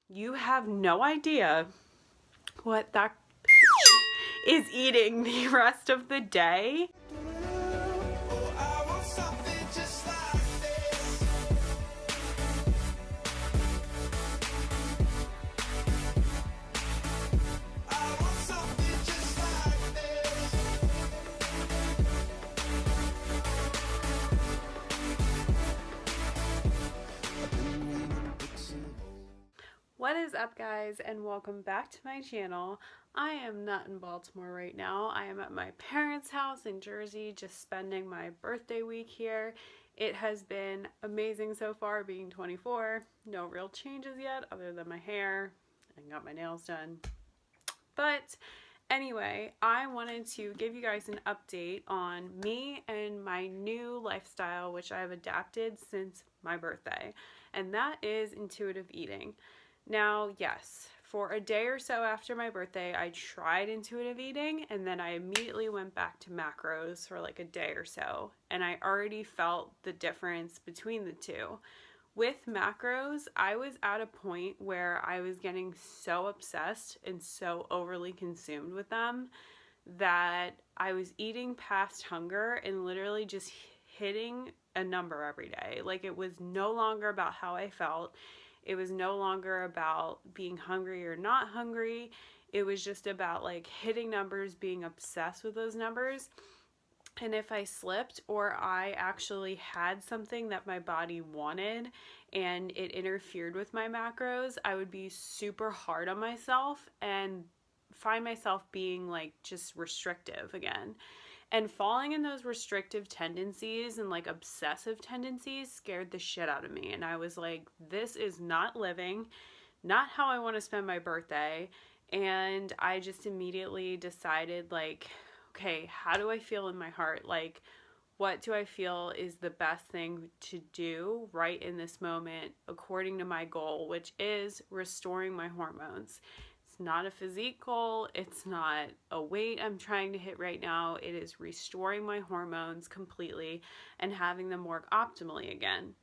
You have no idea what that is eating the rest of the day. What is up, guys, and welcome back to my channel. I am not in Baltimore right now. I am at my parents' house in Jersey, just spending my birthday week here. It has been amazing so far, being 24. No real changes yet other than my hair and got my nails done. But anyway, I wanted to give you guys an update on me and my new lifestyle, which I've adapted since my birthday, and that is intuitive eating. Now, yes, for a day or so after my birthday, I tried intuitive eating, and then I immediately went back to macros for like a day or so, and I already felt the difference between the two. With macros, I was at a point where I was getting so obsessed and so overly consumed with them that I was eating past hunger and literally just hitting a number every day. Like, it was no longer about how I felt. It was no longer about being hungry or not hungry. It was just about like hitting numbers, being obsessed with those numbers. And if I slipped or I actually had something that my body wanted and it interfered with my macros, I would be super hard on myself and find myself being like just restrictive again. And falling in those restrictive tendencies and like obsessive tendencies scared the shit out of me. And I was like, this is not living, not how I want to spend my birthday. And I just immediately decided, like, okay, how do I feel in my heart? Like, what do I feel is the best thing to do right in this moment according to my goal, which is restoring my hormones. It's not a physique goal. It's not a weight I'm trying to hit right now. It is restoring my hormones completely and having them work optimally again.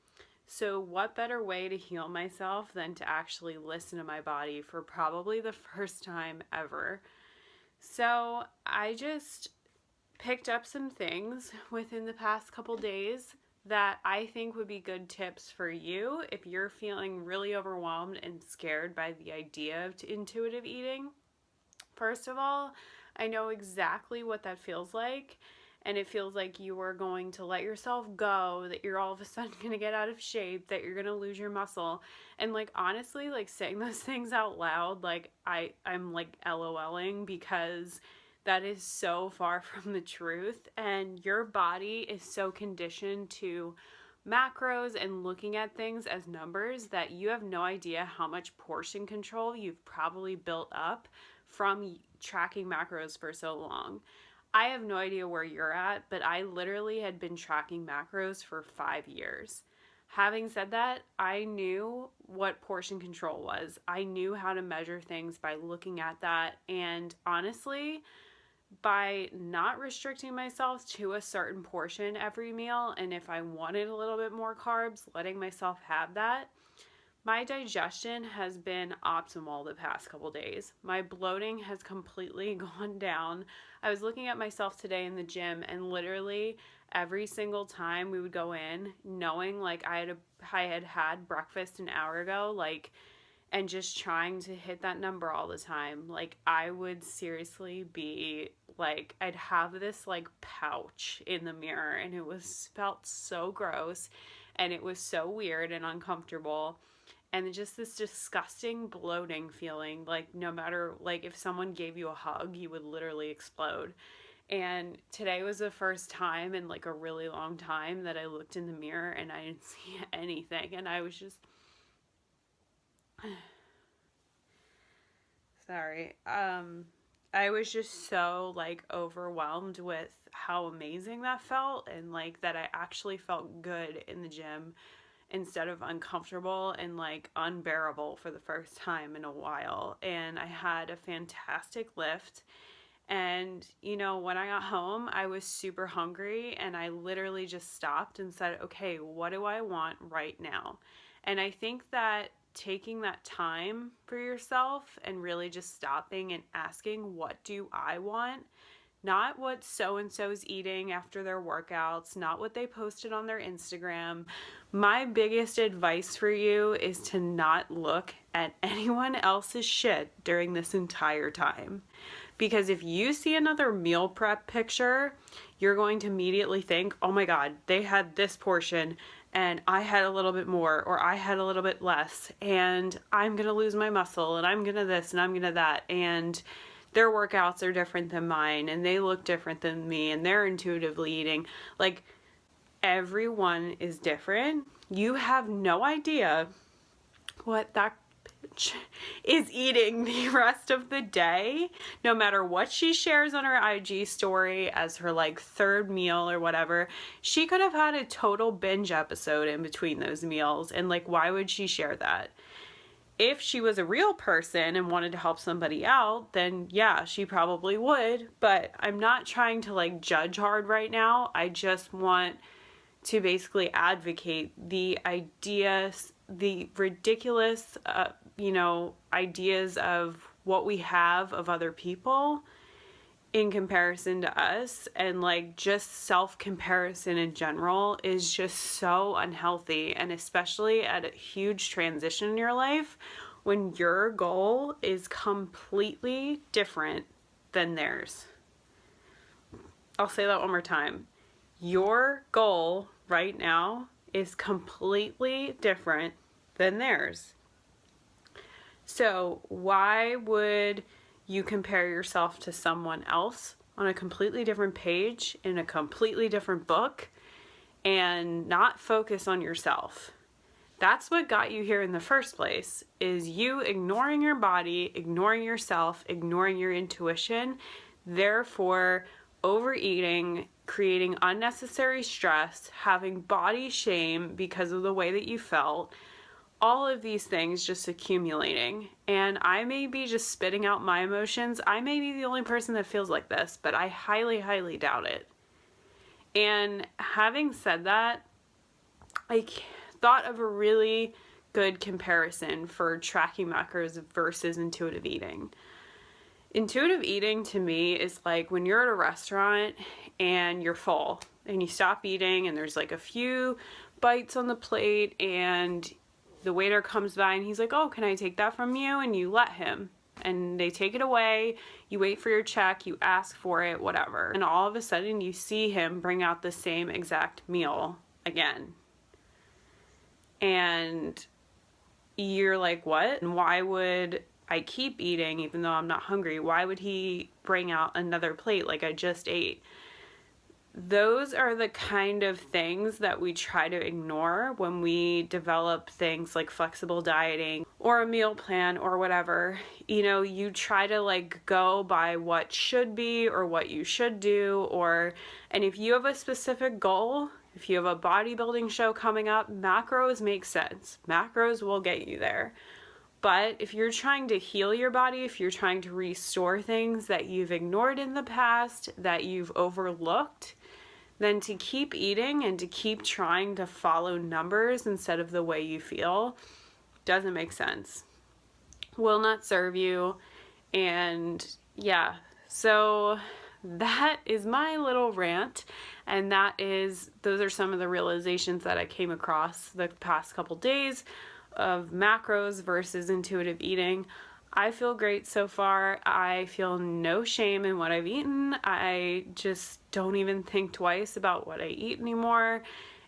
So what better way to heal myself than to actually listen to my body for probably the first time ever? So I just picked up some things within the past couple days that I think would be good tips for you if you're feeling really overwhelmed and scared by the idea of intuitive eating. First of all, I know exactly what that feels like, and it feels like you are going to let yourself go, that you're all of a sudden going to get out of shape, that you're going to lose your muscle. And like, honestly, like saying those things out loud, like I'm like LOLing because that is so far from the truth, and your body is so conditioned to macros and looking at things as numbers that you have no idea how much portion control you've probably built up from tracking macros for so long. I have no idea where you're at, but I literally had been tracking macros for 5 years. Having said that, I knew what portion control was. I knew how to measure things by looking at that, and honestly, by not restricting myself to a certain portion every meal, and if I wanted a little bit more carbs, letting myself have that, my digestion has been optimal the past couple days. My bloating has completely gone down. I was looking at myself today in the gym, and literally every single time we would go in, knowing like I had breakfast an hour ago, like, and just trying to hit that number all the time, like I would seriously be like, I'd have this like pouch in the mirror, and it was felt so gross, and it was so weird and uncomfortable, and just this disgusting bloating feeling, like no matter, like if someone gave you a hug, you would literally explode. And today was the first time in like a really long time that I looked in the mirror and I didn't see anything, and I was just sorry. I was just so like overwhelmed with how amazing that felt, and like that I actually felt good in the gym instead of uncomfortable and like unbearable for the first time in a while. And I had a fantastic lift. And, you know, when I got home, I was super hungry, and I literally just stopped and said, okay, what do I want right now? And I think that taking that time for yourself and really just stopping and asking, what do I want? Not what so-and-so's eating after their workouts, not what they posted on their Instagram. My biggest advice for you is to not look at anyone else's shit during this entire time. Because if you see another meal prep picture, you're going to immediately think, oh my God, they had this portion and I had a little bit more, or I had a little bit less, and I'm gonna lose my muscle, and I'm gonna this, and I'm gonna that, and their workouts are different than mine, and they look different than me, and they're intuitively eating. Like, everyone is different. You have no idea what that bitch is eating the rest of the day, no matter what she shares on her IG story as her like third meal or whatever. She could have had a total binge episode in between those meals, and like, why would she share that? If she was a real person and wanted to help somebody out, then yeah, she probably would. But I'm not trying to like judge hard right now. I just want to basically advocate the ideas, the ridiculous, ideas of what we have of other people in comparison to us, and like just self-comparison in general is just so unhealthy, and especially at a huge transition in your life when your goal is completely different than theirs. I'll say that one more time. Your goal right now is completely different than theirs. So why would you compare yourself to someone else on a completely different page in a completely different book and not focus on yourself? That's what got you here in the first place, is you ignoring your body, ignoring yourself, ignoring your intuition, therefore overeating, creating unnecessary stress, having body shame because of the way that you felt. All of these things just accumulating. And I may be just spitting out my emotions. I may be the only person that feels like this, but I highly, highly doubt it. And having said that, I thought of a really good comparison for tracking macros versus intuitive eating. Intuitive eating to me is like when you're at a restaurant and you're full and you stop eating and there's like a few bites on the plate and the waiter comes by and he's like, oh, can I take that from you? And you let him. And they take it away, you wait for your check, you ask for it, whatever. And all of a sudden you see him bring out the same exact meal again. And you're like, what? And why would I keep eating even though I'm not hungry? Why would he bring out another plate like I just ate? Those are the kind of things that we try to ignore when we develop things like flexible dieting or a meal plan or whatever. You know, you try to like go by what should be or what you should do, and if you have a specific goal, if you have a bodybuilding show coming up, macros make sense. Macros will get you there. But if you're trying to heal your body, if you're trying to restore things that you've ignored in the past, that you've overlooked, then to keep eating and to keep trying to follow numbers instead of the way you feel doesn't make sense. Will not serve you. And yeah, so that is my little rant. And those are some of the realizations that I came across the past couple days of macros versus intuitive eating. I feel great so far. I feel no shame in what I've eaten. I just don't even think twice about what I eat anymore.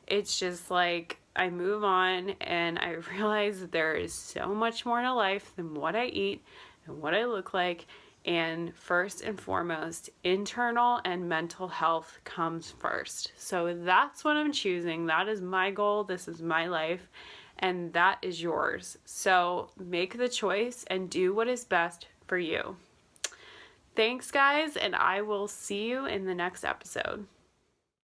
It's just like I move on and I realize that there is so much more to life than what I eat and what I look like. And first and foremost, internal and mental health comes first. So that's what I'm choosing. That is my goal. This is my life. And that is yours. So make the choice and do what is best for you. Thanks, guys, and I will see you in the next episode.